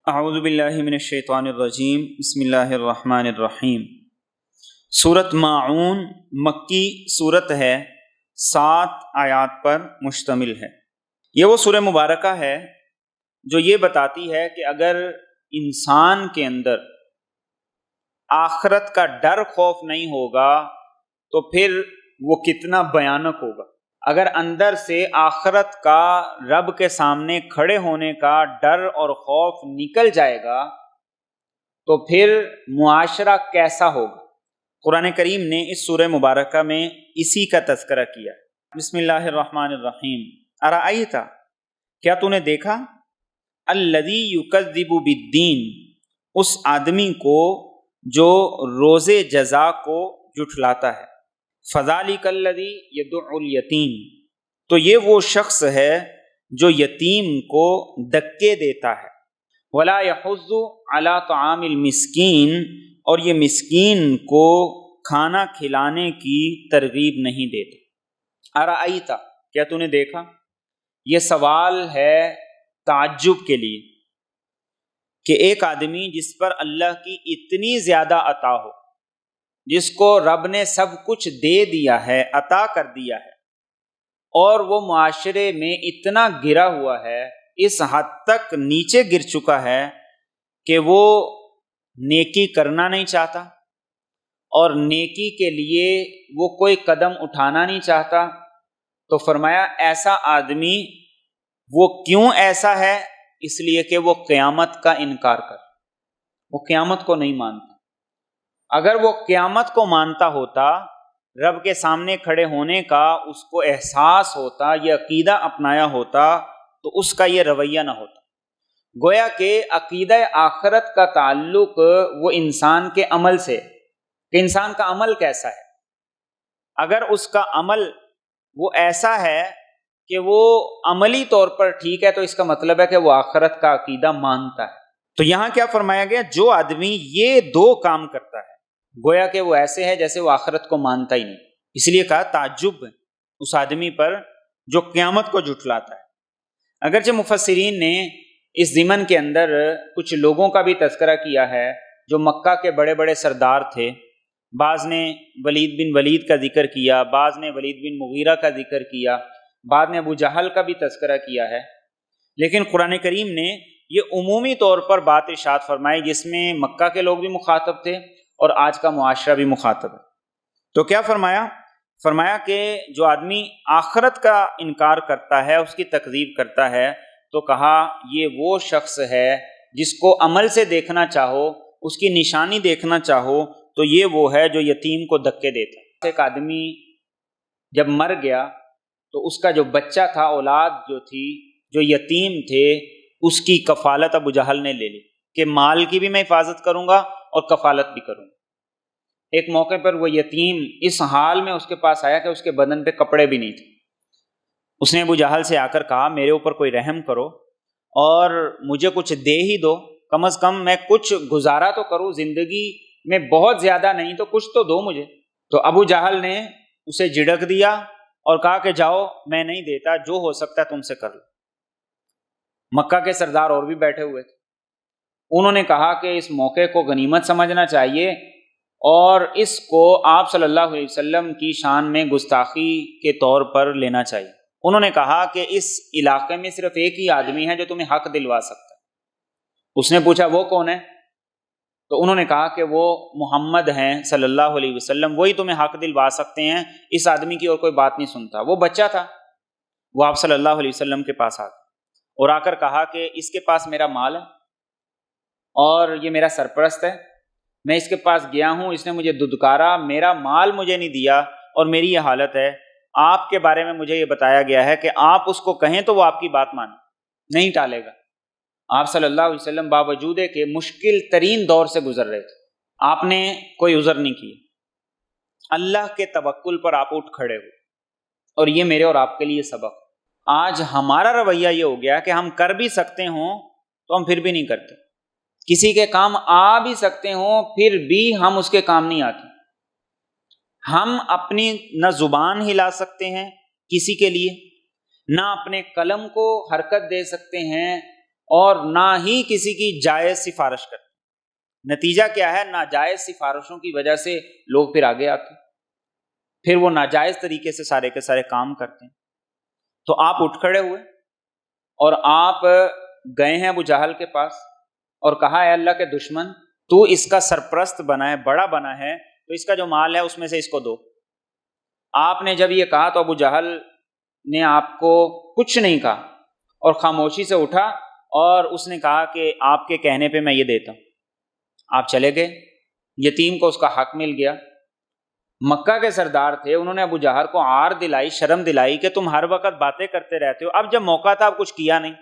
اعوذ باللہ من الشیطان الرجیم بسم اللہ الرحمن الرحیم۔ سورۃ ماعون مکی صورت ہے، 7 آیات پر مشتمل ہے۔ یہ وہ سورہ مبارکہ ہے جو یہ بتاتی ہے کہ اگر انسان کے اندر آخرت کا ڈر خوف نہیں ہوگا تو پھر وہ کتنا بھیانک ہوگا۔ اگر اندر سے آخرت کا رب کے سامنے کھڑے ہونے کا ڈر اور خوف نکل جائے گا تو پھر معاشرہ کیسا ہوگا۔ قرآن کریم نے اس سورہ مبارکہ میں اسی کا تذکرہ کیا۔ بسم اللہ الرحمن الرحیم۔ ارأیت، کیا تو نے دیکھا، الذی یکذب بالدین، اس آدمی کو جو روز جزا کو جھٹلاتا ہے۔ فذالک الذی یدع الیتیم، تو یہ وہ شخص ہے جو یتیم کو دکے دیتا ہے۔ ولا یحض علی طعام المسکین، اور یہ مسکین کو کھانا کھلانے کی ترغیب نہیں دیتا۔ ارأیت، کیا تو نے دیکھا، یہ سوال ہے تعجب کے لیے کہ ایک آدمی جس پر اللہ کی اتنی زیادہ عطا ہو، جس کو رب نے سب کچھ دے دیا ہے، عطا کر دیا ہے، اور وہ معاشرے میں اتنا گرا ہوا ہے، اس حد تک نیچے گر چکا ہے کہ وہ نیکی کرنا نہیں چاہتا اور نیکی کے لیے وہ کوئی قدم اٹھانا نہیں چاہتا۔ تو فرمایا ایسا آدمی وہ کیوں ایسا ہے؟ اس لیے کہ وہ قیامت کا انکار کر، وہ قیامت کو نہیں مانتا۔ اگر وہ قیامت کو مانتا ہوتا، رب کے سامنے کھڑے ہونے کا اس کو احساس ہوتا، یہ عقیدہ اپنایا ہوتا، تو اس کا یہ رویہ نہ ہوتا۔ گویا کہ عقیدہ آخرت کا تعلق وہ انسان کے عمل سے، کہ انسان کا عمل کیسا ہے۔ اگر اس کا عمل وہ ایسا ہے کہ وہ عملی طور پر ٹھیک ہے تو اس کا مطلب ہے کہ وہ آخرت کا عقیدہ مانتا ہے۔ تو یہاں کیا فرمایا گیا؟ جو آدمی یہ 2 کام کرتا ہے، گویا کہ وہ ایسے ہے جیسے وہ آخرت کو مانتا ہی نہیں۔ اس لیے کہا تعجب اس آدمی پر جو قیامت کو جھٹلاتا ہے۔ اگرچہ مفسرین نے اس ضمن کے اندر کچھ لوگوں کا بھی تذکرہ کیا ہے جو مکہ کے بڑے بڑے سردار تھے۔ بعض نے ولید بن ولید کا ذکر کیا، بعض نے ولید بن مغیرہ کا ذکر کیا، بعض نے ابو جہل کا بھی تذکرہ کیا ہے، لیکن قرآن کریم نے یہ عمومی طور پر بات ارشاد فرمائی جس میں مکہ کے لوگ بھی مخاطب تھے اور آج کا معاشرہ بھی مخاطب ہے۔ تو کیا فرمایا؟ فرمایا کہ جو آدمی آخرت کا انکار کرتا ہے، اس کی تکذیب کرتا ہے، تو کہا یہ وہ شخص ہے جس کو عمل سے دیکھنا چاہو، اس کی نشانی دیکھنا چاہو تو یہ وہ ہے جو یتیم کو دکے دیتا ہے۔ ایک آدمی جب مر گیا تو اس کا جو بچہ تھا، اولاد جو تھی، جو یتیم تھے، اس کی کفالت ابو جہل نے لے لی کہ مال کی بھی میں حفاظت کروں گا اور کفالت بھی کروں گا۔ ایک موقع پر وہ یتیم اس حال میں اس کے پاس آیا کہ اس کے بدن پہ کپڑے بھی نہیں تھے۔ اس نے ابو جہل سے آ کر کہا میرے اوپر کوئی رحم کرو اور مجھے کچھ دے ہی دو، کم از کم میں کچھ گزارا تو کروں، زندگی میں بہت زیادہ نہیں تو کچھ تو دو مجھے۔ تو ابو جہل نے اسے جھڑک دیا اور کہا کہ جاؤ، میں نہیں دیتا، جو ہو سکتا ہے تم سے کر لو۔ مکہ کے سردار اور بھی بیٹھے ہوئے تھے، انہوں نے کہا کہ اس موقع کو غنیمت سمجھنا چاہیے اور اس کو آپ صلی اللہ علیہ وسلم کی شان میں گستاخی کے طور پر لینا چاہیے۔ انہوں نے کہا کہ اس علاقے میں صرف ایک ہی آدمی ہے جو تمہیں حق دلوا سکتا ہے۔ اس نے پوچھا وہ کون ہے؟ تو انہوں نے کہا کہ وہ محمد ہیں صلی اللہ علیہ وسلم، وہی تمہیں حق دلوا سکتے ہیں، اس آدمی کی اور کوئی بات نہیں سنتا۔ وہ بچہ تھا، وہ آپ صلی اللہ علیہ وسلم کے پاس آ گیا اور آ کر کہا کہ اس کے پاس میرا مال ہے اور یہ میرا سرپرست ہے، میں اس کے پاس گیا ہوں، اس نے مجھے ددکارا، میرا مال مجھے نہیں دیا اور میری یہ حالت ہے۔ آپ کے بارے میں مجھے یہ بتایا گیا ہے کہ آپ اس کو کہیں تو وہ آپ کی بات مانے، نہیں ٹالے گا۔ آپ صلی اللہ علیہ وسلم باوجود کہ مشکل ترین دور سے گزر رہے تھے، آپ نے کوئی عذر نہیں کیا، اللہ کے توکل پر آپ اٹھ کھڑے ہوئے، اور یہ میرے اور آپ کے لیے سبق۔ آج ہمارا رویہ یہ ہو گیا کہ ہم کر بھی سکتے ہوں تو ہم پھر بھی نہیں کرتے، کسی کے کام آ بھی سکتے ہوں پھر بھی ہم اس کے کام نہیں آتے۔ ہم اپنی نہ زبان ہلا سکتے ہیں کسی کے لیے، نہ اپنے قلم کو حرکت دے سکتے ہیں اور نہ ہی کسی کی جائز سفارش کرتے۔ نتیجہ کیا ہے؟ ناجائز سفارشوں کی وجہ سے لوگ پھر آگے آتے ہیں، پھر وہ ناجائز طریقے سے سارے کے سارے کام کرتے ہیں۔ تو آپ اٹھ کھڑے ہوئے اور آپ گئے ہیں ابو جہل کے پاس اور کہا اے اللہ کے دشمن، تو اس کا سرپرست بنا ہے، بڑا بنا ہے، تو اس کا جو مال ہے اس میں سے اس کو دو۔ آپ نے جب یہ کہا تو ابو جہل نے آپ کو کچھ نہیں کہا اور خاموشی سے اٹھا اور اس نے کہا کہ آپ کے کہنے پہ میں یہ دیتا ہوں۔ آپ چلے گئے، یتیم کو اس کا حق مل گیا۔ مکہ کے سردار تھے، انہوں نے ابو جہل کو عار دلائی، شرم دلائی کہ تم ہر وقت باتیں کرتے رہتے ہو، اب جب موقع تھا اب کچھ کیا نہیں۔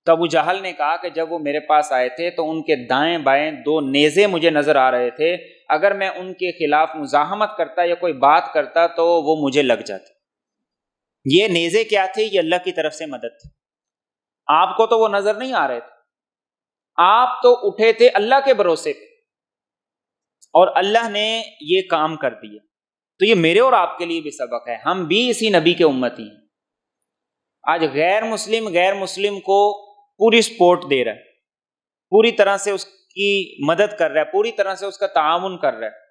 تو ابو جہل نے کہا کہ جب وہ میرے پاس آئے تھے تو ان کے دائیں بائیں 2 نیزے مجھے نظر آ رہے تھے، اگر میں ان کے خلاف مزاحمت کرتا یا کوئی بات کرتا تو وہ مجھے لگ جاتے۔ یہ نیزے کیا تھے؟ یہ اللہ کی طرف سے مدد تھی۔ آپ کو تو وہ نظر نہیں آ رہے تھے، آپ تو اٹھے تھے اللہ کے بھروسے پہ، اور اللہ نے یہ کام کر دیا۔ تو یہ میرے اور آپ کے لیے بھی سبق ہے، ہم بھی اسی نبی کے امتی ہیں۔ آج غیر مسلم کو پوری سپورٹ دے رہا ہے، پوری طرح سے اس کی مدد کر رہا ہے، پوری طرح سے اس کا تعاون کر رہا ہے۔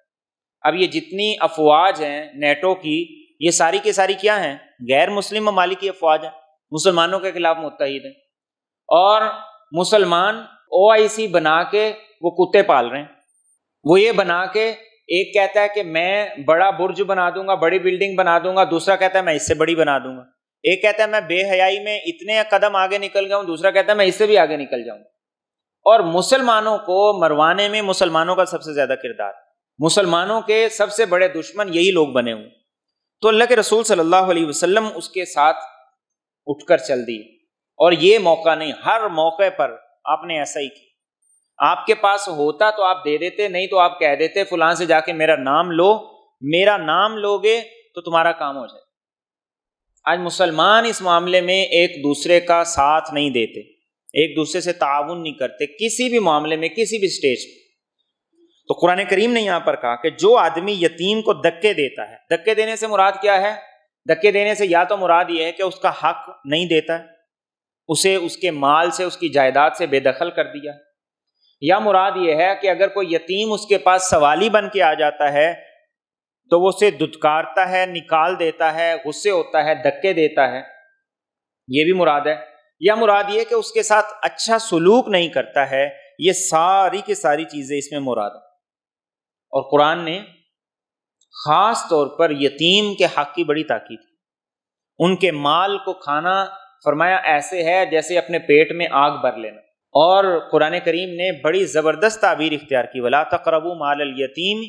اب یہ جتنی افواج ہیں نیٹو کی، یہ ساری کی ساری کیا ہیں؟ غیر مسلم ممالک کی افواج ہیں، مسلمانوں کے خلاف متحد ہیں، اور مسلمان OIC بنا کے وہ کتے پال رہے ہیں۔ وہ یہ بنا کے ایک کہتا ہے کہ میں بڑا برج بنا دوں گا، بڑی بلڈنگ بنا دوں گا، دوسرا کہتا ہے میں اس سے بڑی بنا دوں گا۔ ایک کہتا ہے میں بے حیائی میں اتنے قدم آگے نکل گیا ہوں، دوسرا کہتا ہے میں اس سے بھی آگے نکل جاؤں۔ اور مسلمانوں کو مروانے میں مسلمانوں کا سب سے زیادہ کردار، مسلمانوں کے سب سے بڑے دشمن یہی لوگ بنے ہوئے۔ تو اللہ کے رسول صلی اللہ علیہ وسلم اس کے ساتھ اٹھ کر چل دی، اور یہ موقع نہیں، ہر موقع پر آپ نے ایسا ہی کیا۔ آپ کے پاس ہوتا تو آپ دے دیتے، نہیں تو آپ کہہ دیتے فلاں سے جا کے میرا نام لو، میرا نام لوگے تو تمہارا کام ہو جائے۔ آج مسلمان اس معاملے میں ایک دوسرے کا ساتھ نہیں دیتے، ایک دوسرے سے تعاون نہیں کرتے کسی بھی معاملے میں، کسی بھی سٹیج پہ۔ تو قرآن کریم نے یہاں پر کہا کہ جو آدمی یتیم کو دھکے دیتا ہے، دھکے دینے سے مراد کیا ہے؟ دھکے دینے سے یا تو مراد یہ ہے کہ اس کا حق نہیں دیتا ہے، اسے اس کے مال سے، اس کی جائیداد سے بے دخل کر دیا، یا مراد یہ ہے کہ اگر کوئی یتیم اس کے پاس سوالی بن کے آ جاتا ہے تو وہ اسے دھتکارتا ہے، نکال دیتا ہے، غصے ہوتا ہے، دھکے دیتا ہے، یہ بھی مراد ہے۔ یا مراد یہ کہ اس کے ساتھ اچھا سلوک نہیں کرتا ہے۔ یہ ساری کی ساری چیزیں اس میں مراد ہیں۔ اور قرآن نے خاص طور پر یتیم کے حق کی بڑی تاکید کی۔ ان کے مال کو کھانا فرمایا ایسے ہے جیسے اپنے پیٹ میں آگ بھر لینا۔ اور قرآن کریم نے بڑی زبردست تعبیر اختیار کی، وَلَا تَقْرَبُوا مَالَ الْيَتِيمِ،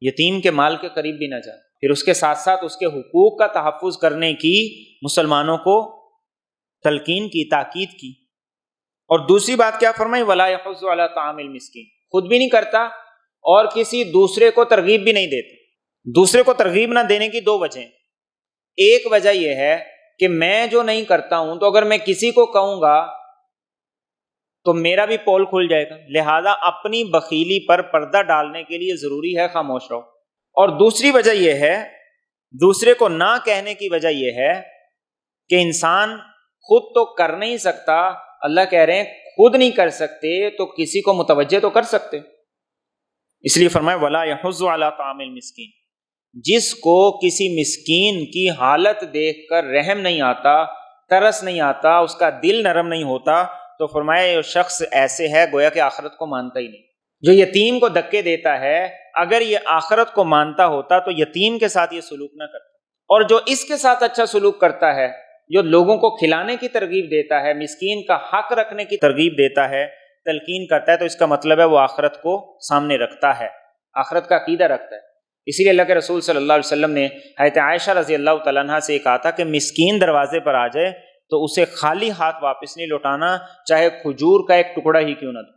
یتیم کے مال کے قریب بھی نہ جائیں۔ پھر اس کے ساتھ ساتھ اس کے حقوق کا تحفظ کرنے کی مسلمانوں کو تلقین کی، تاکید کی۔ اور دوسری بات کیا فرمائی؟ وَلَا يَحُضُّ عَلَىٰ طَعَامِ الْمِسْكِينِ، خود بھی نہیں کرتا اور کسی دوسرے کو ترغیب بھی نہیں دیتا۔ دوسرے کو ترغیب نہ دینے کی 2 وجہیں۔ ایک وجہ یہ ہے کہ میں جو نہیں کرتا ہوں تو اگر میں کسی کو کہوں گا تو میرا بھی پول کھل جائے گا، لہذا اپنی بخیلی پر پردہ ڈالنے کے لیے ضروری ہے خاموش رہو۔ اور دوسری وجہ یہ ہے، دوسرے کو نہ کہنے کی وجہ یہ ہے کہ انسان خود تو کر نہیں سکتا، اللہ کہہ رہے ہیں خود نہیں کر سکتے تو کسی کو متوجہ تو کر سکتے، اس لیے فرمایا وَلَا يَحُضُّ عَلَىٰ طَعَامِ الْمِسْكِينِ۔ جس کو کسی مسکین کی حالت دیکھ کر رحم نہیں آتا، ترس نہیں آتا، اس کا دل نرم نہیں ہوتا، تو فرمایا یہ شخص ایسے ہے گویا کہ آخرت کو مانتا ہی نہیں۔ جو یتیم کو دھکے دیتا ہے، اگر یہ آخرت کو مانتا ہوتا تو یتیم کے ساتھ یہ سلوک نہ کرتا۔ اور جو اس کے ساتھ اچھا سلوک کرتا ہے، جو لوگوں کو کھلانے کی ترغیب دیتا ہے، مسکین کا حق رکھنے کی ترغیب دیتا ہے، تلقین کرتا ہے، تو اس کا مطلب ہے وہ آخرت کو سامنے رکھتا ہے، آخرت کا عقیدہ رکھتا ہے۔ اسی لیے اللہ کے رسول صلی اللہ علیہ وسلم نے حضرت عائشہ رضی اللہ تعالیٰ عنہ سے کہا تھا کہ مسکین دروازے پر آ جائے تو اسے خالی ہاتھ واپس نہیں لوٹانا، چاہے کھجور کا ایک ٹکڑا ہی کیوں نہ دو۔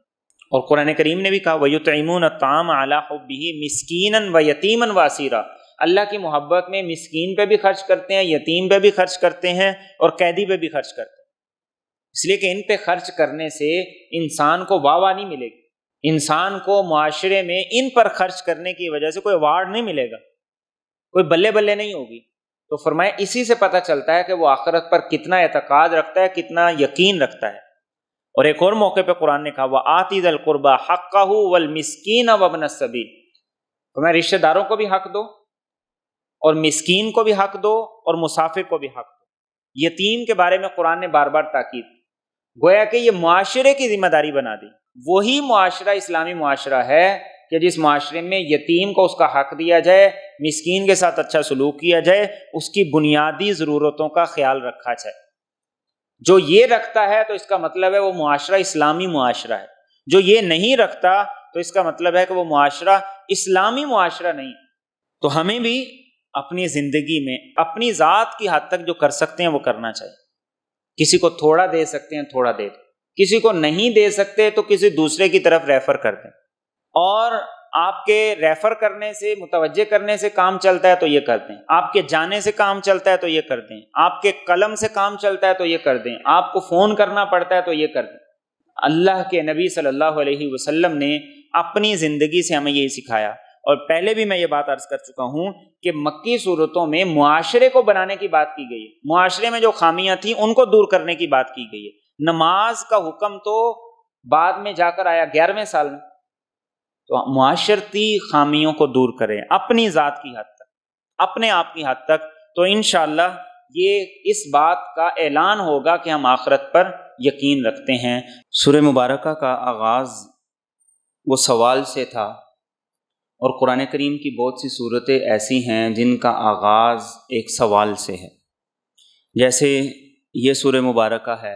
اور قرآن کریم نے بھی کہا وَيُطْعِمُونَ الطَّعَامَ عَلَىٰ حُبِّهِ مِسْكِينًا وَيَتِيمًا وَأَسِيرًا، اللہ کی محبت میں مسکین پہ بھی خرچ کرتے ہیں، یتیم پہ بھی خرچ کرتے ہیں، اور قیدی پہ بھی خرچ کرتے ہیں، اس لیے کہ ان پہ خرچ کرنے سے انسان کو واہ واہ نہیں ملے گی، انسان کو معاشرے میں ان پر خرچ کرنے کی وجہ سے کوئی ایوارڈ نہیں ملے گا، کوئی بلے بلے نہیں ہوگی۔ تو فرمایا اسی سے پتہ چلتا ہے کہ وہ آخرت پر کتنا اعتقاد رکھتا ہے، کتنا یقین رکھتا ہے۔ اور ایک اور موقع پہ قرآن نے کہا وَآتِ ذَا الْقُرْبَى حَقَّهُ وَالْمِسْكِينَ وَابْنَ السَّبِيلِ، تمہیں رشتہ داروں کو بھی حق دو اور مسکین کو بھی حق دو اور مسافر کو بھی حق دو۔ یتیم کے بارے میں قرآن نے بار بار تاکید، گویا کہ یہ معاشرے کی ذمہ داری بنا دی۔ وہی معاشرہ اسلامی معاشرہ ہے کہ جس معاشرے میں یتیم کو اس کا حق دیا جائے، مسکین کے ساتھ اچھا سلوک کیا جائے، اس کی بنیادی ضرورتوں کا خیال رکھا جائے۔ جو یہ رکھتا ہے تو اس کا مطلب ہے وہ معاشرہ اسلامی معاشرہ ہے، جو یہ نہیں رکھتا تو اس کا مطلب ہے کہ وہ معاشرہ اسلامی معاشرہ نہیں۔ تو ہمیں بھی اپنی زندگی میں اپنی ذات کی حد تک جو کر سکتے ہیں وہ کرنا چاہیے۔ کسی کو تھوڑا دے سکتے ہیں تھوڑا دے دیں، کسی کو نہیں دے سکتے تو کسی دوسرے کی طرف ریفر کر دیں، اور آپ کے ریفر کرنے سے، متوجہ کرنے سے کام چلتا ہے تو یہ کر دیں، آپ کے جانے سے کام چلتا ہے تو یہ کر دیں، آپ کے قلم سے کام چلتا ہے تو یہ کر دیں، آپ کو فون کرنا پڑتا ہے تو یہ کر دیں۔ اللہ کے نبی صلی اللہ علیہ وسلم نے اپنی زندگی سے ہمیں یہی سکھایا، اور پہلے بھی میں یہ بات عرض کر چکا ہوں کہ مکی صورتوں میں معاشرے کو بنانے کی بات کی گئی ہے، معاشرے میں جو خامیاں تھیں ان کو دور کرنے کی بات کی گئی ہے۔ نماز کا حکم تو بعد میں جا کر آیا 11ویں سال میں، تو معاشرتی خامیوں کو دور کریں اپنی ذات کی حد تک، اپنے آپ کی حد تک، تو انشاءاللہ یہ اس بات کا اعلان ہوگا کہ ہم آخرت پر یقین رکھتے ہیں۔ سورہ مبارکہ کا آغاز وہ سوال سے تھا، اور قرآن کریم کی بہت سی صورتیں ایسی ہیں جن کا آغاز ایک سوال سے ہے، جیسے یہ سورہ مبارکہ ہے،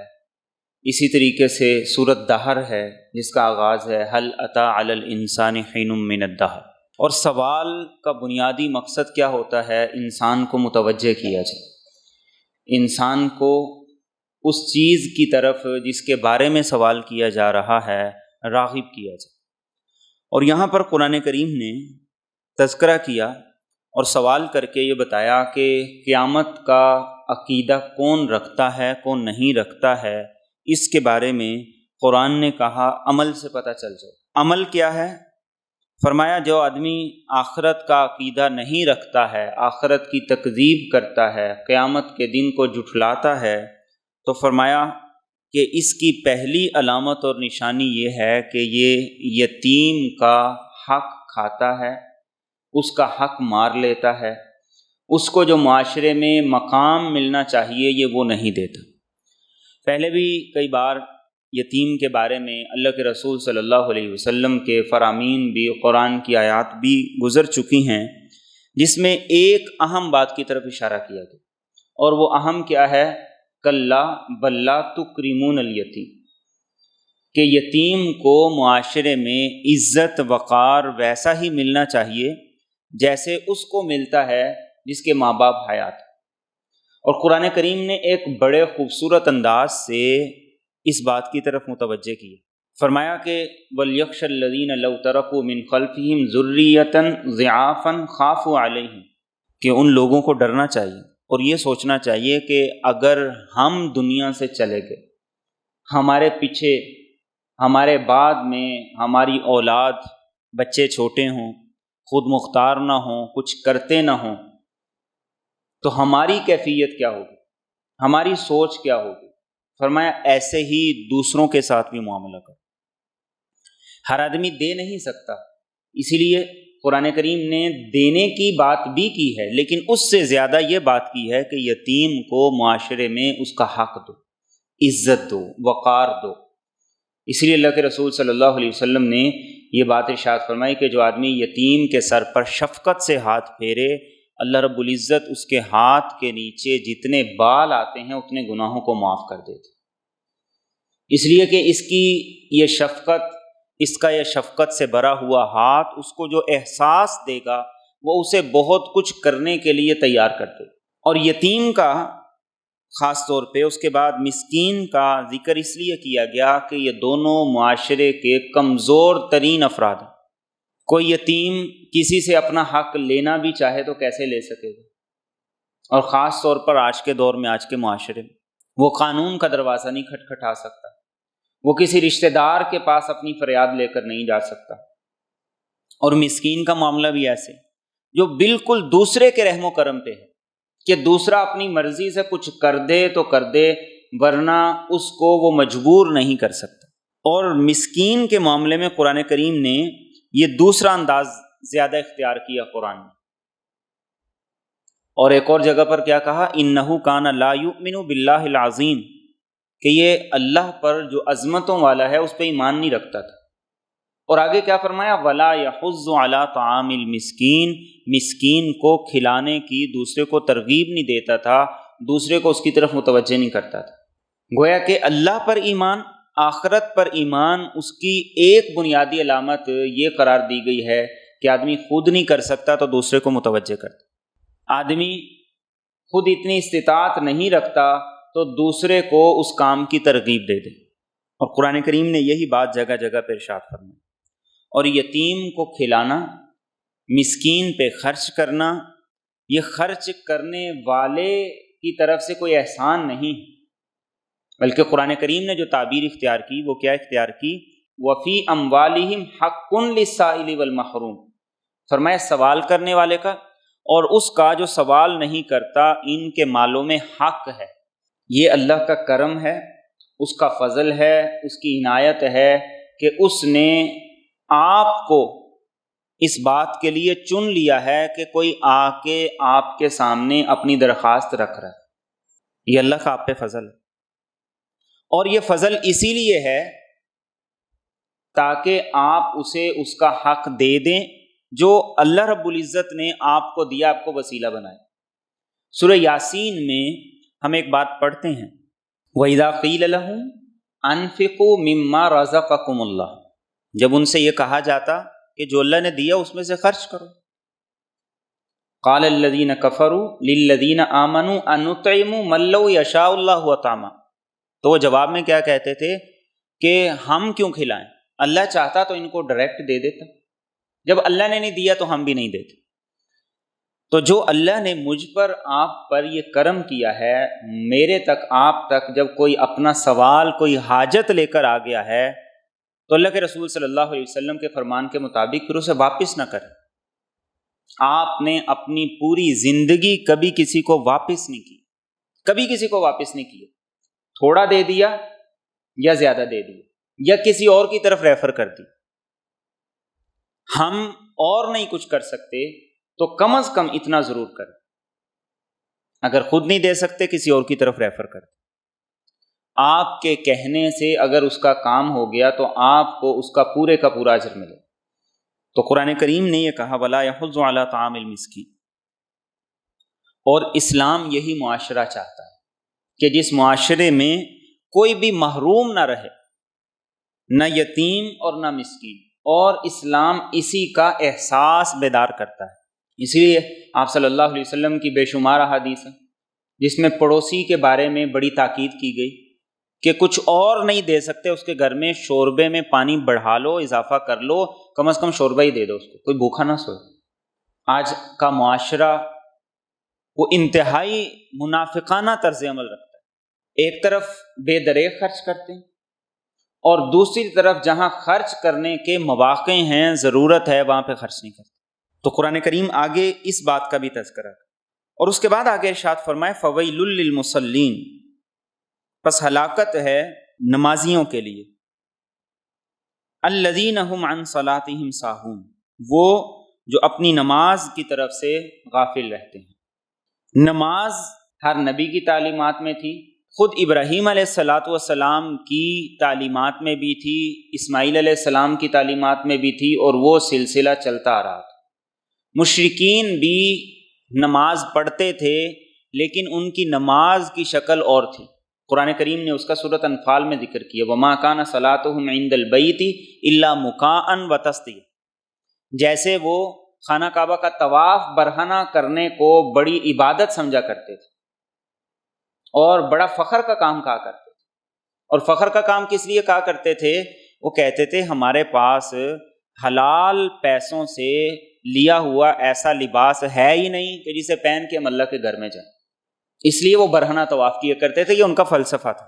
اسی طریقے سے سورۃ دہر ہے جس کا آغاز ہے هل اتی علی الانسان حین من الدہر۔ اور سوال کا بنیادی مقصد کیا ہوتا ہے؟ انسان کو متوجہ کیا جائے، انسان کو اس چیز کی طرف جس کے بارے میں سوال کیا جا رہا ہے راغب کیا جائے۔ اور یہاں پر قرآن کریم نے تذکرہ کیا اور سوال کر کے یہ بتایا کہ قیامت کا عقیدہ کون رکھتا ہے کون نہیں رکھتا ہے، اس کے بارے میں قرآن نے کہا عمل سے پتہ چل جائے۔ عمل کیا ہے؟ فرمایا جو آدمی آخرت کا عقیدہ نہیں رکھتا ہے، آخرت کی تکذیب کرتا ہے، قیامت کے دن کو جھٹلاتا ہے، تو فرمایا کہ اس کی پہلی علامت اور نشانی یہ ہے کہ یہ یتیم کا حق کھاتا ہے، اس کا حق مار لیتا ہے، اس کو جو معاشرے میں مقام ملنا چاہیے یہ وہ نہیں دیتا۔ پہلے بھی کئی بار یتیم کے بارے میں اللہ کے رسول صلی اللہ علیہ وسلم کے فرامین بھی، قرآن کی آیات بھی گزر چکی ہیں، جس میں ایک اہم بات کی طرف اشارہ کیا گیا، اور وہ اہم کیا ہے؟ کلا بل لا تکرمون الیتیم، کہ یتیم کو معاشرے میں عزت وقار ویسا ہی ملنا چاہیے جیسے اس کو ملتا ہے جس کے ماں باپ حیات۔ اور قرآن کریم نے ایک بڑے خوبصورت انداز سے اس بات کی طرف متوجہ کیا، فرمایا کہ وَلْيَخْشَ الَّذِينَ لَوْ تَرَكُوا مِنْ خَلْفِهِمْ ذُرِّيَّةً ضِعَافًا خَافُوا عَلَيْهِمْ، کہ ان لوگوں کو ڈرنا چاہیے اور یہ سوچنا چاہیے کہ اگر ہم دنیا سے چلے گئے، ہمارے پیچھے ہمارے بعد میں ہماری اولاد، بچے چھوٹے ہوں، خود مختار نہ ہوں، کچھ کرتے نہ ہوں، تو ہماری کیفیت کیا ہوگی، ہماری سوچ کیا ہوگی؟ فرمایا ایسے ہی دوسروں کے ساتھ بھی معاملہ کرو۔ ہر آدمی دے نہیں سکتا، اسی لیے قرآن کریم نے دینے کی بات بھی کی ہے، لیکن اس سے زیادہ یہ بات کی ہے کہ یتیم کو معاشرے میں اس کا حق دو، عزت دو، وقار دو۔ اسی لیے اللہ کے رسول صلی اللہ علیہ وسلم نے یہ بات ارشاد فرمائی کہ جو آدمی یتیم کے سر پر شفقت سے ہاتھ پھیرے، اللہ رب العزت اس کے ہاتھ کے نیچے جتنے بال آتے ہیں اتنے گناہوں کو معاف کر دیتے، اس لیے کہ اس کی یہ شفقت، اس کا یہ شفقت سے بھرا ہوا ہاتھ اس کو جو احساس دے گا وہ اسے بہت کچھ کرنے کے لیے تیار کر دے۔ اور یتیم کا خاص طور پہ، اس کے بعد مسکین کا ذکر اس لیے کیا گیا کہ یہ دونوں معاشرے کے کمزور ترین افراد ہیں۔ کوئی یتیم کسی سے اپنا حق لینا بھی چاہے تو کیسے لے سکے گا؟ اور خاص طور پر آج کے دور میں، آج کے معاشرے میں وہ قانون کا دروازہ نہیں کھٹکھٹا سکتا، وہ کسی رشتہ دار کے پاس اپنی فریاد لے کر نہیں جا سکتا۔ اور مسکین کا معاملہ بھی ایسے جو بالکل دوسرے کے رحم و کرم پہ ہے کہ دوسرا اپنی مرضی سے کچھ کر دے تو کر دے، ورنہ اس کو وہ مجبور نہیں کر سکتا۔ اور مسکین کے معاملے میں قرآن کریم نے یہ دوسرا انداز زیادہ اختیار کیا قرآن میں، اور ایک اور جگہ پر کیا کہا، اِنَّهُ كَانَ لَا يُؤْمِنُ بِاللَّهِ الْعَظِيمِ، کہ یہ اللہ پر جو عظمتوں والا ہے اس پہ ایمان نہیں رکھتا تھا۔ اور آگے کیا فرمایا، وَلَا يَحُضُّ عَلَىٰ طَعَامِ الْمِسْكِينِ، مسکین کو کھلانے کی دوسرے کو ترغیب نہیں دیتا تھا، دوسرے کو اس کی طرف متوجہ نہیں کرتا تھا۔ گویا کہ اللہ پر ایمان، آخرت پر ایمان، اس کی ایک بنیادی علامت یہ قرار دی گئی ہے کہ آدمی خود نہیں کر سکتا تو دوسرے کو متوجہ کرتا، آدمی خود اتنی استطاعت نہیں رکھتا تو دوسرے کو اس کام کی ترغیب دے دے۔ اور قرآن کریم نے یہی بات جگہ جگہ پہ ارشاد فرمائی۔ اور یتیم کو کھلانا، مسکین پہ خرچ کرنا، یہ خرچ کرنے والے کی طرف سے کوئی احسان نہیں، بلکہ قرآن کریم نے جو تعبیر اختیار کی وہ کیا اختیار کی، وَفِي أَمْوَالِهِمْ حَقٌّ لِلسَّائِلِ وَالْمَحْرُومِ، فرمایا سوال کرنے والے کا اور اس کا جو سوال نہیں کرتا، ان کے مالوں میں حق ہے۔ یہ اللہ کا کرم ہے، اس کا فضل ہے، اس کی عنایت ہے کہ اس نے آپ کو اس بات کے لیے چن لیا ہے کہ کوئی آ کے آپ کے سامنے اپنی درخواست رکھ رہا ہے۔ یہ اللہ کا آپ پہ فضل ہے، اور یہ فضل اسی لیے ہے تاکہ آپ اسے اس کا حق دے دیں جو اللہ رب العزت نے آپ کو دیا، آپ کو وسیلہ بنایا۔ سورہ یاسین میں ہم ایک بات پڑھتے ہیں، وَإِذَا قِيلَ لَهُمْ أَنفِقُوا مِمَّا رَزَقَكُمُ اللَّهُ، جب ان سے یہ کہا جاتا کہ جو اللہ نے دیا اس میں سے خرچ کرو، قَالَ الَّذِينَ كَفَرُوا لِلَّذِينَ آمَنُوا أَنُطْعِمُ مَن لَّوْ يَشَاءُ اللَّهُ أَطْعَمَهُ، تو وہ جواب میں کیا کہتے تھے کہ ہم کیوں کھلائیں، اللہ چاہتا تو ان کو ڈائریکٹ دے دیتا، جب اللہ نے نہیں دیا تو ہم بھی نہیں دیتے۔ تو جو اللہ نے مجھ پر، آپ پر یہ کرم کیا ہے، میرے تک، آپ تک جب کوئی اپنا سوال، کوئی حاجت لے کر آ گیا ہے تو اللہ کے رسول صلی اللہ علیہ وسلم کے فرمان کے مطابق پھر اسے واپس نہ کریں۔ آپ نے اپنی پوری زندگی کبھی کسی کو واپس نہیں کی، کبھی کسی کو واپس نہیں کیا، تھوڑا دے دیا یا زیادہ دے دیا یا کسی اور کی طرف ریفر کر دی۔ ہم اور نہیں کچھ کر سکتے تو کم از کم اتنا ضرور کریں، اگر خود نہیں دے سکتے کسی اور کی طرف ریفر کر دیں۔ آپ کے کہنے سے اگر اس کا کام ہو گیا تو آپ کو اس کا پورے کا پورا اجر ملے۔ تو قرآن کریم نے یہ کہا وَلَا يَحُضُّ عَلَىٰ طَعَامِ الْمِسْكِينِ، اور اسلام یہی معاشرہ چاہتا ہے کہ جس معاشرے میں کوئی بھی محروم نہ رہے، نہ یتیم اور نہ مسکین، اور اسلام اسی کا احساس بیدار کرتا ہے۔ اسی لیے آپ صلی اللہ علیہ وسلم کی بے شمار احادیث ہیں جس میں پڑوسی کے بارے میں بڑی تاکید کی گئی کہ کچھ اور نہیں دے سکتے اس کے گھر میں شوربے میں پانی بڑھا لو، اضافہ کر لو، کم از کم شوربہ ہی دے دو اس کو، کوئی بھوکا نہ سوئے۔ آج کا معاشرہ وہ انتہائی منافقانہ طرز عمل رکھتا ہے، ایک طرف بے دریغ خرچ کرتے ہیں اور دوسری طرف جہاں خرچ کرنے کے مواقع ہیں، ضرورت ہے، وہاں پہ خرچ نہیں کرتے۔ تو قرآن کریم آگے اس بات کا بھی تذکرہ ہے، اور اس کے بعد آگے ارشاد فرمائے فَوَيْلٌ لِّلْمُصَلِّينَ، پس ہلاکت ہے نمازیوں کے لیے، الَّذِينَ هُمْ عَنْ صَلَاتِهِمْ سَاهُونَ، وہ جو اپنی نماز کی طرف سے غافل رہتے ہیں۔ نماز ہر نبی کی تعلیمات میں تھی، خود ابراہیم علیہ السلام کی تعلیمات میں بھی تھی، اسماعیل علیہ السلام کی تعلیمات میں بھی تھی، اور وہ سلسلہ چلتا آ رہا تھا۔ مشرکین بھی نماز پڑھتے تھے لیکن ان کی نماز کی شکل اور تھی۔ قرآن کریم نے اس کا سورۃ انفال میں ذکر کیا، وَمَا كَانَ صَلَاتُهُمْ عِندَ الْبَيْتِ إِلَّا مُكَاءً وَتَصْدِيَةً، جیسے وہ خانہ کعبہ کا طواف برہنہ کرنے کو بڑی عبادت سمجھا کرتے تھے اور بڑا فخر کا کام کہا کرتے تھے۔ اور فخر کا کام کس لیے کہا کرتے تھے؟ وہ کہتے تھے ہمارے پاس حلال پیسوں سے لیا ہوا ایسا لباس ہے ہی نہیں کہ جسے پہن کے ہم اللہ کے گھر میں جائیں، اس لیے وہ برہنہ طواف کیا کرتے تھے، یہ ان کا فلسفہ تھا۔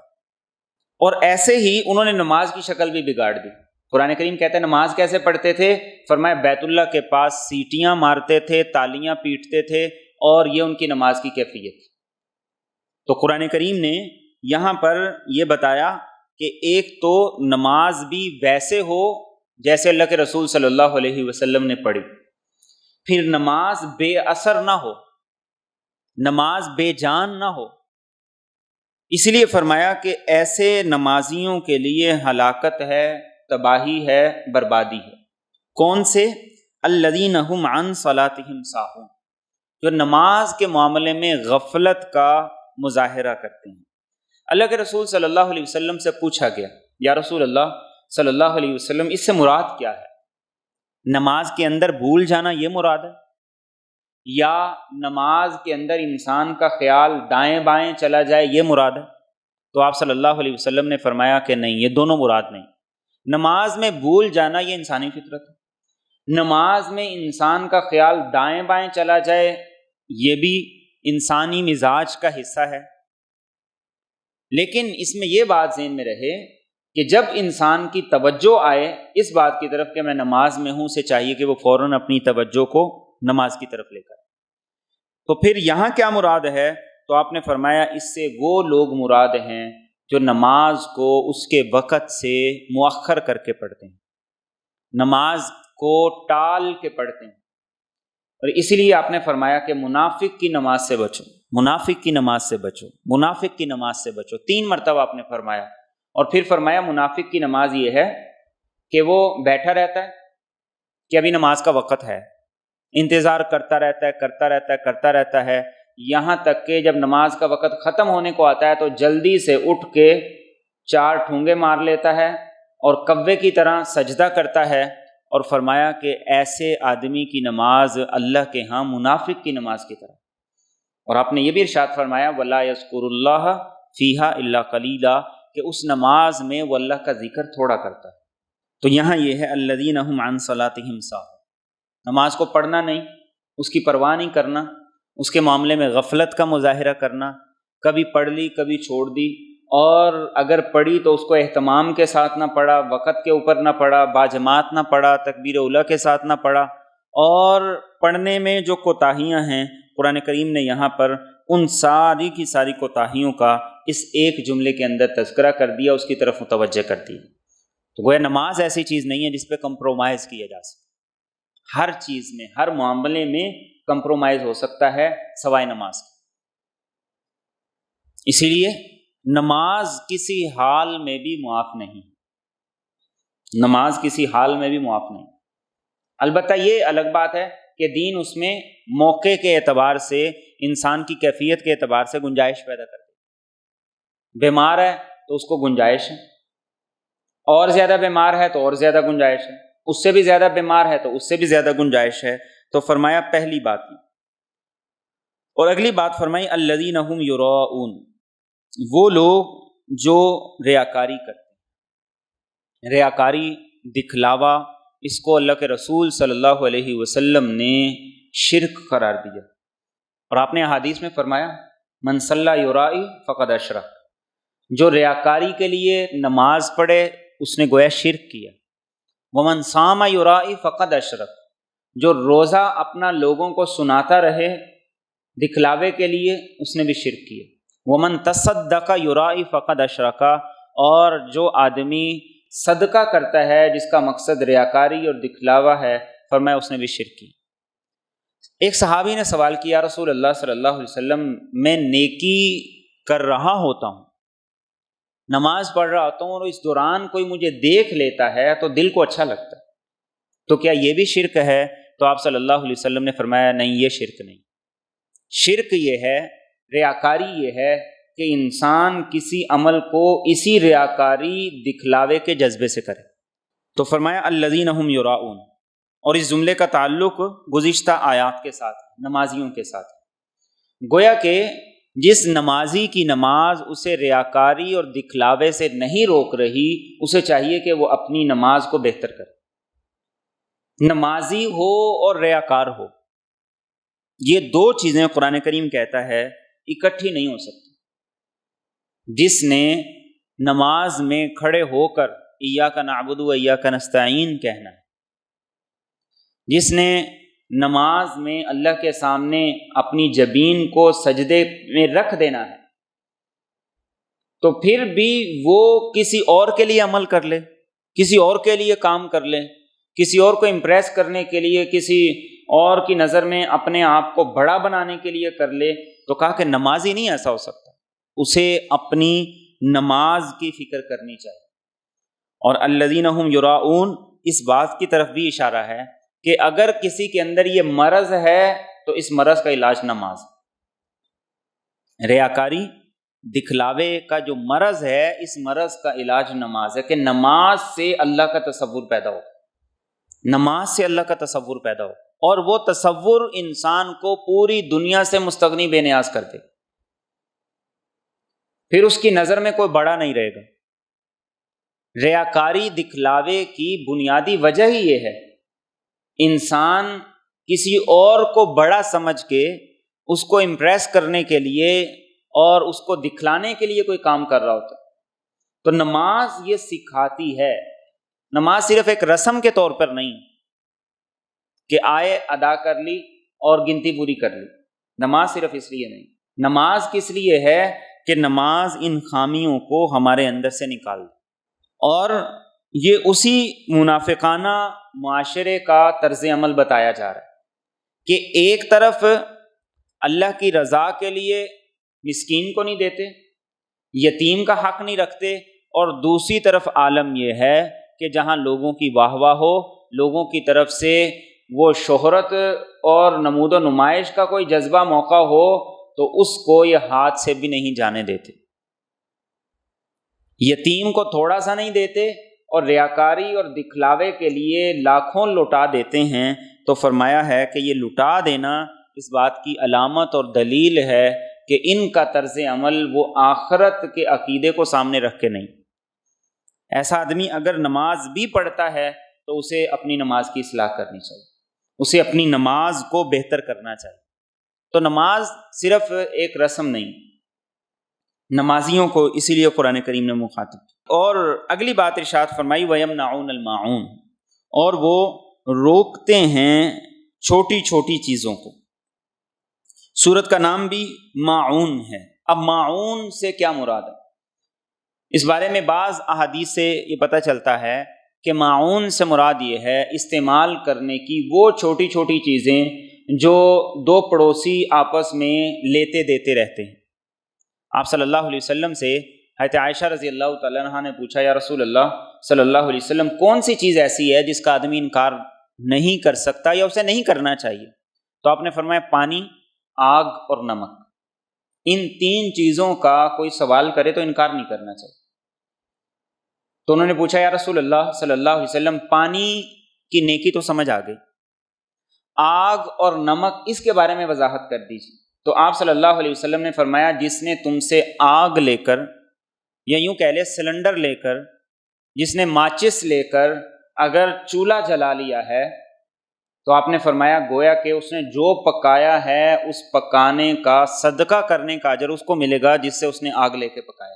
اور ایسے ہی انہوں نے نماز کی شکل بھی بگاڑ دی۔ قرآن کریم کہتے ہیں نماز کیسے پڑھتے تھے؟ فرمایا بیت اللہ کے پاس سیٹیاں مارتے تھے، تالیاں پیٹتے تھے، اور یہ ان کی نماز کی کیفیت تھی۔ تو قرآن کریم نے یہاں پر یہ بتایا کہ ایک تو نماز بھی ویسے ہو جیسے اللہ کے رسول صلی اللہ علیہ وسلم نے پڑھی، پھر نماز بے اثر نہ ہو، نماز بے جان نہ ہو۔ اس لیے فرمایا کہ ایسے نمازیوں کے لیے ہلاکت ہے، تباہی ہے، بربادی ہے۔ کون سے؟ الذین هم عن صلاتهم ساہون، جو نماز کے معاملے میں غفلت کا مظاہرہ کرتے ہیں۔ اللہ کے رسول صلی اللہ علیہ وسلم سے پوچھا گیا، یا رسول اللہ صلی اللہ علیہ وسلم اس سے مراد کیا ہے؟ نماز کے اندر بھول جانا یہ مراد ہے، یا نماز کے اندر انسان کا خیال دائیں بائیں چلا جائے یہ مراد ہے؟ تو آپ صلی اللہ علیہ وسلم نے فرمایا کہ نہیں، یہ دونوں مراد نہیں۔ نماز میں بھول جانا یہ انسانی فطرت ہے، نماز میں انسان کا خیال دائیں بائیں چلا جائے یہ بھی انسانی مزاج کا حصہ ہے، لیکن اس میں یہ بات ذہن میں رہے کہ جب انسان کی توجہ آئے اس بات کی طرف کہ میں نماز میں ہوں، اسے چاہیے کہ وہ فوراً اپنی توجہ کو نماز کی طرف لے کر۔ تو پھر یہاں کیا مراد ہے؟ تو آپ نے فرمایا اس سے وہ لوگ مراد ہیں جو نماز کو اس کے وقت سے مؤخر کر کے پڑھتے ہیں، نماز کو ٹال کے پڑھتے ہیں۔ اور اسی لیے آپ نے فرمایا کہ منافق کی نماز سے بچو، منافق کی نماز سے بچو، منافق کی نماز سے بچو، 3 مرتبہ آپ نے فرمایا۔ اور پھر فرمایا منافق کی نماز یہ ہے کہ وہ بیٹھا رہتا ہے کہ ابھی نماز کا وقت ہے، انتظار کرتا رہتا ہے، کرتا رہتا ہے، کرتا رہتا ہے، یہاں تک کہ جب نماز کا وقت ختم ہونے کو آتا ہے تو جلدی سے اٹھ کے 4 ٹھونگے مار لیتا ہے اور کوے کی طرح سجدہ کرتا ہے۔ اور فرمایا کہ ایسے آدمی کی نماز اللہ کے ہاں منافق کی نماز کی طرح۔ اور آپ نے یہ بھی ارشاد فرمایا وَلَا يَذْكُرُ اللَّهَ فِيهَا إِلَّا قَلِيلًا، کہ اس نماز میں وہ اللہ کا ذکر تھوڑا کرتا ہے۔ تو یہاں یہ ہے الَّذِينَ هُمْ عَنْ صَلَاتِهِمْ سَاهُونَ، نماز کو پڑھنا نہیں، اس کی پرواہ نہیں کرنا، اس کے معاملے میں غفلت کا مظاہرہ کرنا، کبھی پڑھ لی کبھی چھوڑ دی، اور اگر پڑھی تو اس کو اہتمام کے ساتھ نہ پڑھا، وقت کے اوپر نہ پڑھا، باجماعت نہ پڑھا، تکبیر اولیٰ کے ساتھ نہ پڑھا، اور پڑھنے میں جو کوتاہیاں ہیں قرآن کریم نے یہاں پر ان ساری کی ساری کوتاہیوں کا اس ایک جملے کے اندر تذکرہ کر دیا، اس کی طرف متوجہ کر دیا۔ تو گویا نماز ایسی چیز نہیں ہے جس پہ کمپرومائز کیا جا سکے، ہر چیز میں، ہر معاملے میں کمپرومائز ہو سکتا ہے سوائے نماز کے۔ اسی لیے نماز کسی حال میں بھی معاف نہیں، نماز کسی حال میں بھی معاف نہیں۔ البتہ یہ الگ بات ہے کہ دین اس میں موقع کے اعتبار سے، انسان کی کیفیت کے اعتبار سے گنجائش پیدا کر دے۔ بیمار ہے تو اس کو گنجائش ہے، اور زیادہ بیمار ہے تو اور زیادہ گنجائش ہے، اس سے بھی زیادہ بیمار ہے تو اس سے بھی زیادہ گنجائش ہے۔ تو فرمایا پہلی بات یہ، اور اگلی بات فرمائی الذین هم یراؤون، وہ لوگ جو ریاکاری کرتے ہیں۔ ریاکاری، دکھلاوا، اس کو اللہ کے رسول صلی اللہ علیہ وسلم نے شرک قرار دیا، اور آپ نے احادیث میں فرمایا من صلی یرائی فقد اشرک، جو ریاکاری کے لیے نماز پڑھے اس نے گویا شرک کیا۔ ومن صام یرائی فقد اشرک، جو روزہ اپنا لوگوں کو سناتا رہے دکھلاوے کے لیے اس نے بھی شرک کیا۔ ومن تصدق یرائی فقد اشرک، اور جو آدمی صدقہ کرتا ہے جس کا مقصد ریاکاری اور دکھلاوا ہے، فرمایا اس نے بھی شرک کی۔ ایک صحابی نے سوال کیا رسول اللہ صلی اللہ علیہ وسلم، میں نیکی کر رہا ہوتا ہوں، نماز پڑھ رہا ہوتا ہوں، اور اس دوران کوئی مجھے دیکھ لیتا ہے تو دل کو اچھا لگتا ہے، تو کیا یہ بھی شرک ہے؟ تو آپ صلی اللہ علیہ وسلم نے فرمایا نہیں، یہ شرک نہیں۔ شرک یہ ہے، ریاکاری یہ ہے کہ انسان کسی عمل کو اسی ریاکاری دکھلاوے کے جذبے سے کرے۔ تو فرمایا الذین هم یراؤون، اور اس جملے کا تعلق گزشتہ آیات کے ساتھ، نمازیوں کے ساتھ۔ گویا کہ جس نمازی کی نماز اسے ریاکاری اور دکھلاوے سے نہیں روک رہی، اسے چاہیے کہ وہ اپنی نماز کو بہتر کرے۔ نمازی ہو اور ریاکار ہو، یہ دو چیزیں قرآن کریم کہتا ہے اکٹھی نہیں ہو سکتی۔ جس نے نماز میں کھڑے ہو کر ایاک نعبد و ایاک نستعین کہنا ہے، جس نے نماز میں اللہ کے سامنے اپنی جبین کو سجدے میں رکھ دینا ہے، تو پھر بھی وہ کسی اور کے لیے عمل کر لے، کسی اور کے لیے کام کر لے، کسی اور کو امپریس کرنے کے لیے، کسی اور کی نظر میں اپنے آپ کو بڑا بنانے کے لیے کر لے، تو کہا کہ نمازی نہیں ایسا ہو سکتا، اسے اپنی نماز کی فکر کرنی چاہیے۔ اور الذین ھم یراؤون، اس بات کی طرف بھی اشارہ ہے کہ اگر کسی کے اندر یہ مرض ہے تو اس مرض کا علاج نماز، ریاکاری دکھلاوے کا جو مرض ہے، اس مرض کا علاج نماز ہے، کہ نماز سے اللہ کا تصور پیدا ہو، نماز سے اللہ کا تصور پیدا ہو، اور وہ تصور انسان کو پوری دنیا سے مستغنی بے نیاز کر دے، پھر اس کی نظر میں کوئی بڑا نہیں رہے گا۔ ریاکاری دکھلاوے کی بنیادی وجہ ہی یہ ہے، انسان کسی اور کو بڑا سمجھ کے اس کو امپریس کرنے کے لیے اور اس کو دکھلانے کے لیے کوئی کام کر رہا ہوتا ہے۔ تو نماز یہ سکھاتی ہے، نماز صرف ایک رسم کے طور پر نہیں کہ آئے ادا کر لی اور گنتی پوری کر لی، نماز صرف اس لیے نہیں، نماز کس لیے ہے کہ نماز ان خامیوں کو ہمارے اندر سے نکال دے۔ اور یہ اسی منافقانہ معاشرے کا طرز عمل بتایا جا رہا ہے کہ ایک طرف اللہ کی رضا کے لیے مسکین کو نہیں دیتے، یتیم کا حق نہیں رکھتے، اور دوسری طرف عالم یہ ہے کہ جہاں لوگوں کی واہ واہ ہو، لوگوں کی طرف سے وہ شہرت اور نمود و نمائش کا کوئی جذبہ موقع ہو تو اس کو یہ ہاتھ سے بھی نہیں جانے دیتے، یتیم کو تھوڑا سا نہیں دیتے، اور ریاکاری اور دکھلاوے کے لیے لاکھوں لٹا دیتے ہیں۔ تو فرمایا ہے کہ یہ لٹا دینا اس بات کی علامت اور دلیل ہے کہ ان کا طرز عمل وہ آخرت کے عقیدے کو سامنے رکھ کے نہیں۔ ایسا آدمی اگر نماز بھی پڑھتا ہے تو اسے اپنی نماز کی اصلاح کرنی چاہیے، اسے اپنی نماز کو بہتر کرنا چاہیے۔ تو نماز صرف ایک رسم نہیں، نمازیوں کو اسی لیے قرآن کریم نے مخاطب کیا۔ اور اگلی بات ارشاد فرمائی وَيَمْنَعُونَ الْمَاعُونَ، اور وہ روکتے ہیں چھوٹی چھوٹی چیزوں کو۔ سورت کا نام بھی ماعون ہے۔ اب ماعون سے کیا مراد ہے؟ اس بارے میں بعض احادیث سے یہ پتہ چلتا ہے کہ ماعون سے مراد یہ ہے استعمال کرنے کی وہ چھوٹی چھوٹی چیزیں جو دو پڑوسی آپس میں لیتے دیتے رہتے ہیں۔ آپ صلی اللہ علیہ وسلم سے حضرت عائشہ رضی اللہ تعالیٰ عنہ نے پوچھا، یا رسول اللہ صلی اللہ علیہ وسلم، کون سی چیز ایسی ہے جس کا آدمی انکار نہیں کر سکتا یا اسے نہیں کرنا چاہیے؟ تو آپ نے فرمایا پانی، آگ اور نمک، ان تین چیزوں کا کوئی سوال کرے تو انکار نہیں کرنا چاہیے۔ تو انہوں نے پوچھا، یا رسول اللہ صلی اللہ علیہ وسلم، پانی کی نیکی تو سمجھ آ گئی، آگ اور نمک اس کے بارے میں وضاحت کر دیجیے۔ تو آپ صلی اللہ علیہ وسلم نے فرمایا، جس نے تم سے آگ لے کر، یا یوں کہہ لے سلنڈر لے کر، جس نے ماچس لے کر اگر چولہا جلا لیا ہے تو آپ نے فرمایا گویا کہ اس نے جو پکایا ہے اس پکانے کا صدقہ کرنے کا اجر اس کو ملے گا جس سے اس نے آگ لے کے پکایا۔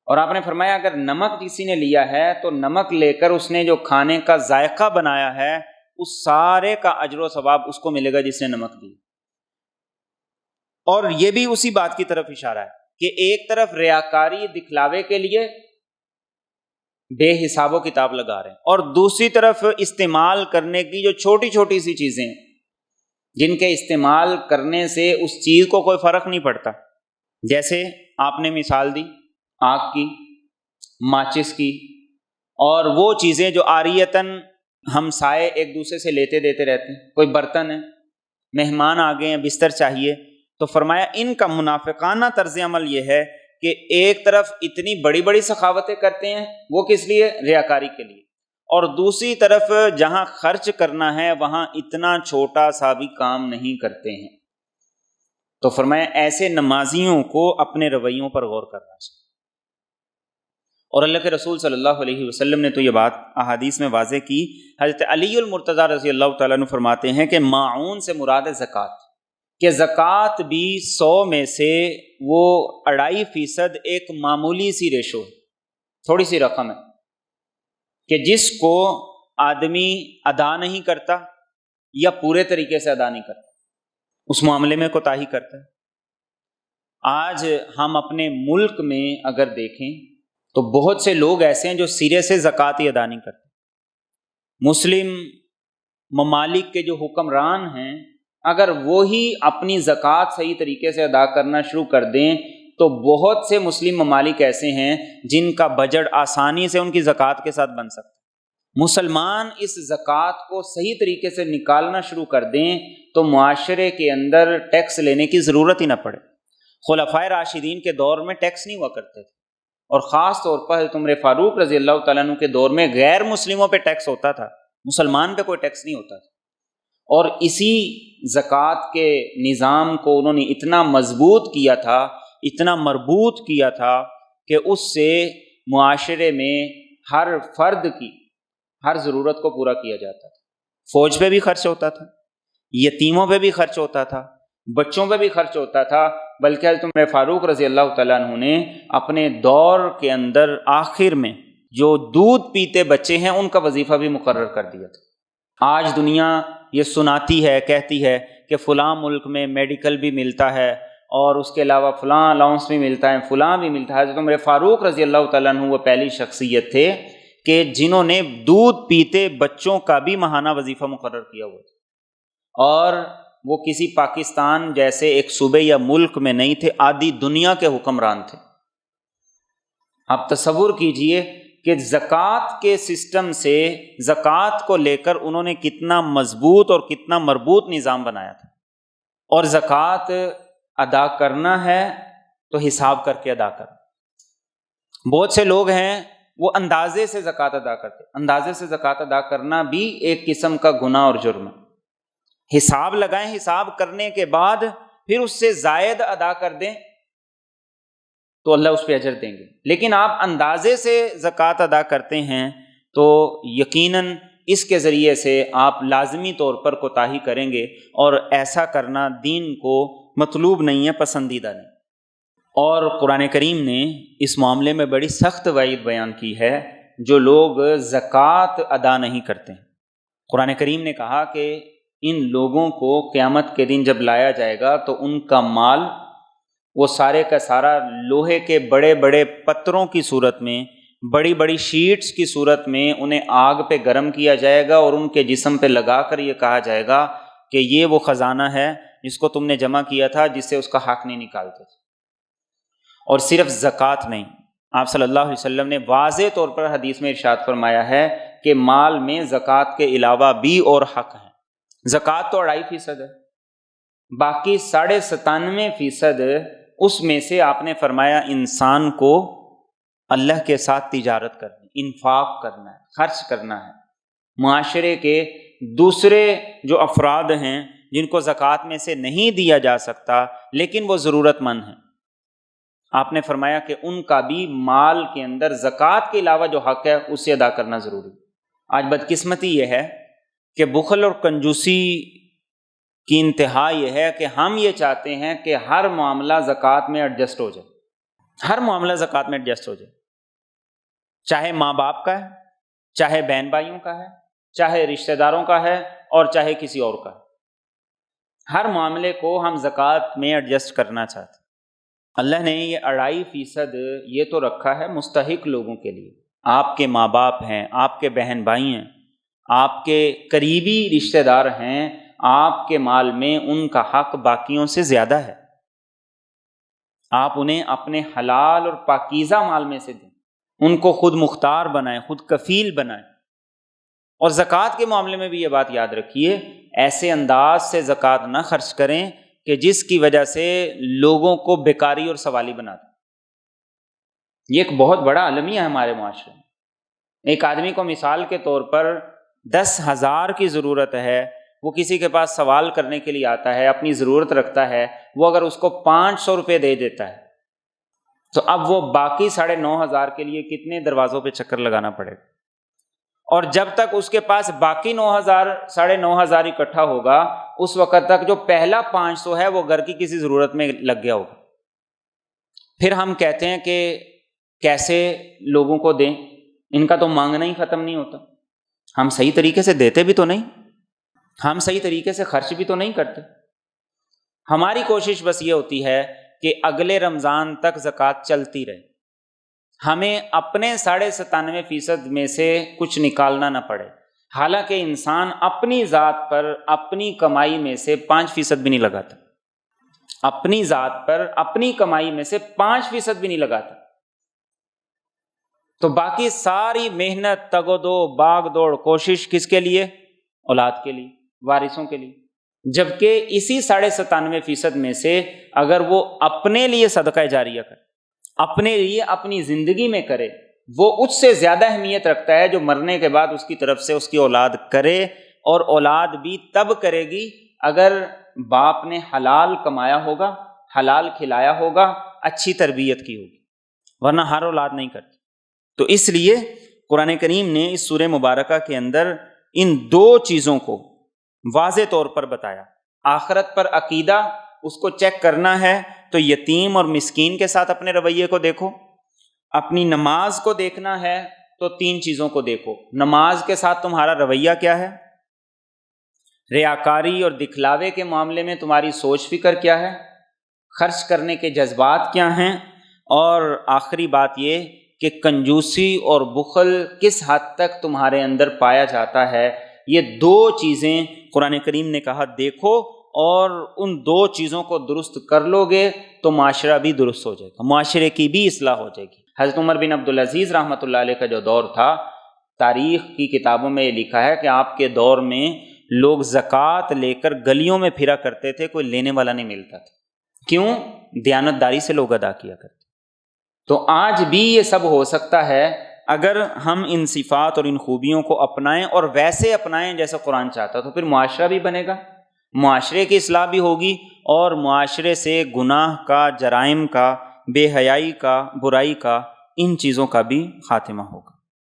اور آپ نے فرمایا اگر نمک کسی نے لیا ہے تو نمک لے کر اس نے جو کھانے کا ذائقہ بنایا ہے اس سارے کا اجر و ثواب اس کو ملے گا جس نے نمک دی۔ اور یہ بھی اسی بات کی طرف اشارہ ہے کہ ایک طرف ریاکاری دکھلاوے کے لیے بے حساب و کتاب لگا رہے ہیں، اور دوسری طرف استعمال کرنے کی جو چھوٹی چھوٹی سی چیزیں جن کے استعمال کرنے سے اس چیز کو کوئی فرق نہیں پڑتا، جیسے آپ نے مثال دی آگ کی، ماچس کی، اور وہ چیزیں جو عاریتاً ہم سائے ایک دوسرے سے لیتے دیتے رہتے ہیں، کوئی برتن ہے، مہمان آ گئے ہیں، بستر چاہیے، تو فرمایا ان کا منافقانہ طرز عمل یہ ہے کہ ایک طرف اتنی بڑی بڑی سخاوتیں کرتے ہیں، وہ کس لیے؟ ریاکاری کے لیے، اور دوسری طرف جہاں خرچ کرنا ہے وہاں اتنا چھوٹا سا بھی کام نہیں کرتے ہیں۔ تو فرمایا ایسے نمازیوں کو اپنے رویوں پر غور کرنا چاہیے۔ اور اللہ کے رسول صلی اللہ علیہ وسلم نے تو یہ بات احادیث میں واضح کی۔ حضرت علی المرتضیٰ رضی اللہ تعالیٰ عنہ فرماتے ہیں کہ ماعون سے مراد ہے زکوٰۃ، کہ زکوٰۃ بھی 100 میں سے وہ 2.5% ایک معمولی سی ریشو ہے، تھوڑی سی رقم ہے کہ جس کو آدمی ادا نہیں کرتا یا پورے طریقے سے ادا نہیں کرتا، اس معاملے میں کوتاہی کرتا ہے۔ آج ہم اپنے ملک میں اگر دیکھیں تو بہت سے لوگ ایسے ہیں جو سرے سے زکوٰۃ ہی ادا نہیں کرتے۔ مسلم ممالک کے جو حکمران ہیں اگر وہی اپنی زکوٰۃ صحیح طریقے سے ادا کرنا شروع کر دیں تو بہت سے مسلم ممالک ایسے ہیں جن کا بجٹ آسانی سے ان کی زکوٰۃ کے ساتھ بن سکتا ہے۔ مسلمان اس زکوٰۃ کو صحیح طریقے سے نکالنا شروع کر دیں تو معاشرے کے اندر ٹیکس لینے کی ضرورت ہی نہ پڑے۔ خلفائے راشدین کے دور میں ٹیکس نہیں ہوا کرتے تھے، اور خاص طور پر حضرت عمر فاروق رضی اللہ تعالیٰ عنہ کے دور میں غیر مسلموں پہ ٹیکس ہوتا تھا، مسلمان پہ کوئی ٹیکس نہیں ہوتا تھا۔ اور اسی زکوٰۃ کے نظام کو انہوں نے اتنا مضبوط کیا تھا، اتنا مربوط کیا تھا کہ اس سے معاشرے میں ہر فرد کی ہر ضرورت کو پورا کیا جاتا تھا۔ فوج پہ بھی خرچ ہوتا تھا، یتیموں پہ بھی خرچ ہوتا تھا، بچوں پہ بھی خرچ ہوتا تھا، بلکہ حضرت عمر فاروق رضی اللہ تعالیٰ عنہ نے اپنے دور کے اندر آخر میں جو دودھ پیتے بچے ہیں ان کا وظیفہ بھی مقرر کر دیا تھا۔ آج دنیا یہ سناتی ہے، کہتی ہے کہ فلاں ملک میں میڈیکل بھی ملتا ہے اور اس کے علاوہ فلاں الاؤنس بھی ملتا ہے، فلاں بھی ملتا ہے۔ حضرت عمر فاروق رضی اللہ تعالیٰ عنہ وہ پہلی شخصیت تھے کہ جنہوں نے دودھ پیتے بچوں کا بھی ماہانہ وظیفہ مقرر کیا ہوا تھا، اور وہ کسی پاکستان جیسے ایک صوبے یا ملک میں نہیں تھے، آدھی دنیا کے حکمران تھے۔ آپ تصور کیجئے کہ زکوٰۃ کے سسٹم سے زکوٰۃ کو لے کر انہوں نے کتنا مضبوط اور کتنا مربوط نظام بنایا تھا۔ اور زکوٰۃ ادا کرنا ہے تو حساب کر کے ادا کرنا۔ بہت سے لوگ ہیں وہ اندازے سے زکوٰۃ ادا کرتے، اندازے سے زکوٰۃ ادا کرنا بھی ایک قسم کا گناہ اور جرم ہے۔ حساب لگائیں، حساب کرنے کے بعد پھر اس سے زائد ادا کر دیں تو اللہ اس پہ اجر دیں گے، لیکن آپ اندازے سے زکوٰۃ ادا کرتے ہیں تو یقیناً اس کے ذریعے سے آپ لازمی طور پر کوتاہی کریں گے، اور ایسا کرنا دین کو مطلوب نہیں ہے، پسندیدہ نہیں۔ اور قرآن کریم نے اس معاملے میں بڑی سخت وعید بیان کی ہے جو لوگ زکوٰۃ ادا نہیں کرتے۔ قرآن کریم نے کہا کہ ان لوگوں کو قیامت کے دن جب لایا جائے گا تو ان کا مال وہ سارے کا سارا لوہے کے بڑے بڑے پتھروں کی صورت میں، بڑی بڑی شیٹس کی صورت میں انہیں آگ پہ گرم کیا جائے گا، اور ان کے جسم پہ لگا کر یہ کہا جائے گا کہ یہ وہ خزانہ ہے جس کو تم نے جمع کیا تھا، جس سے اس کا حق نہیں نکالتے تھے۔ اور صرف زکوٰۃ نہیں، آپ صلی اللہ علیہ وسلم نے واضح طور پر حدیث میں ارشاد فرمایا ہے کہ مال میں زکوٰۃ کے علاوہ بھی اور حق ہیں۔ زکوٰۃ تو 2.5% ہے، باقی 97.5% اس میں سے آپ نے فرمایا انسان کو اللہ کے ساتھ تجارت کرنی، انفاق کرنا ہے، خرچ کرنا ہے۔ معاشرے کے دوسرے جو افراد ہیں جن کو زکوٰۃ میں سے نہیں دیا جا سکتا لیکن وہ ضرورت مند ہیں، آپ نے فرمایا کہ ان کا بھی مال کے اندر زکوٰۃ کے علاوہ جو حق ہے اسے ادا کرنا ضروری۔ آج بدقسمتی یہ ہے کہ بخل اور کنجوسی کی انتہا یہ ہے کہ ہم یہ چاہتے ہیں کہ ہر معاملہ زکوٰۃ میں ایڈجسٹ ہو جائے، ہر معاملہ زکوٰۃ میں ایڈجسٹ ہو جائے، چاہے ماں باپ کا ہے، چاہے بہن بھائیوں کا ہے، چاہے رشتہ داروں کا ہے، اور چاہے کسی اور کا ہے۔ ہر معاملے کو ہم زکوٰۃ میں ایڈجسٹ کرنا چاہتے ہیں۔ اللہ نے یہ 2.5% یہ تو رکھا ہے مستحق لوگوں کے لیے، آپ کے ماں باپ ہیں، آپ کے بہن بھائی ہیں، آپ کے قریبی رشتہ دار ہیں، آپ کے مال میں ان کا حق باقیوں سے زیادہ ہے، آپ انہیں اپنے حلال اور پاکیزہ مال میں سے دیں، ان کو خود مختار بنائیں، خود کفیل بنائیں۔ اور زکوٰۃ کے معاملے میں بھی یہ بات یاد رکھیے، ایسے انداز سے زکوٰۃ نہ خرچ کریں کہ جس کی وجہ سے لوگوں کو بیکاری اور سوالی بنا دیں۔ یہ ایک بہت بڑا المیہ ہے ہمارے معاشرے میں۔ ایک آدمی کو مثال کے طور پر 10,000 کی ضرورت ہے، وہ کسی کے پاس سوال کرنے کے لیے آتا ہے، اپنی ضرورت رکھتا ہے، وہ اگر اس کو 500 روپے دے دیتا ہے تو اب وہ باقی 9,500 کے لیے کتنے دروازوں پہ چکر لگانا پڑے گا؟ اور جب تک اس کے پاس باقی 9,500 اکٹھا ہوگا، اس وقت تک جو پہلا 500 ہے وہ گھر کی کسی ضرورت میں لگ گیا ہوگا۔ پھر ہم کہتے ہیں کہ کیسے لوگوں کو دیں، ان کا تو مانگنا ہی ختم نہیں ہوتا۔ ہم صحیح طریقے سے دیتے بھی تو نہیں، ہم صحیح طریقے سے خرچ بھی تو نہیں کرتے۔ ہماری کوشش بس یہ ہوتی ہے کہ اگلے رمضان تک زکوٰۃ چلتی رہے، ہمیں اپنے 97.5% میں سے کچھ نکالنا نہ پڑے، حالانکہ انسان اپنی ذات پر اپنی کمائی میں سے 5% بھی نہیں لگاتا، اپنی ذات پر اپنی کمائی میں سے 5% بھی نہیں لگاتا، تو باقی ساری محنت، تگ و دو، باغ دوڑ، کوشش کس کے لیے؟ اولاد کے لیے، وارثوں کے لیے۔ جبکہ اسی 97.5% میں سے اگر وہ اپنے لیے صدقہ جاریہ کرے، اپنے لیے اپنی زندگی میں کرے، وہ اس سے زیادہ اہمیت رکھتا ہے جو مرنے کے بعد اس کی طرف سے اس کی اولاد کرے، اور اولاد بھی تب کرے گی اگر باپ نے حلال کمایا ہوگا، حلال کھلایا ہوگا، اچھی تربیت کی ہوگی، ورنہ ہر اولاد نہیں کرتی۔ تو اس لیے قرآن کریم نے اس سورہ مبارکہ کے اندر ان دو چیزوں کو واضح طور پر بتایا۔ آخرت پر عقیدہ اس کو چیک کرنا ہے تو یتیم اور مسکین کے ساتھ اپنے رویے کو دیکھو، اپنی نماز کو دیکھنا ہے تو 3 چیزوں کو دیکھو، نماز کے ساتھ تمہارا رویہ کیا ہے، ریاکاری اور دکھلاوے کے معاملے میں تمہاری سوچ فکر کیا ہے، خرچ کرنے کے جذبات کیا ہیں، اور آخری بات یہ کہ کنجوسی اور بخل کس حد تک تمہارے اندر پایا جاتا ہے۔ یہ 2 چیزیں قرآن کریم نے کہا دیکھو، اور ان 2 چیزوں کو درست کر لو گے تو معاشرہ بھی درست ہو جائے گا، معاشرے کی بھی اصلاح ہو جائے گی۔ حضرت عمر بن عبدالعزیز رحمۃ اللہ علیہ کا جو دور تھا، تاریخ کی کتابوں میں یہ لکھا ہے کہ آپ کے دور میں لوگ زکوٰۃ لے کر گلیوں میں پھرا کرتے تھے، کوئی لینے والا نہیں ملتا تھا۔ کیوں؟ دیانتداری سے لوگ ادا کیا کرتے۔ تو آج بھی یہ سب ہو سکتا ہے اگر ہم ان صفات اور ان خوبیوں کو اپنائیں، اور ویسے اپنائیں جیسے قرآن چاہتا، تو پھر معاشرہ بھی بنے گا، معاشرے کی اصلاح بھی ہوگی، اور معاشرے سے گناہ کا، جرائم کا، بے حیائی کا، برائی کا، ان چیزوں کا بھی خاتمہ ہوگا۔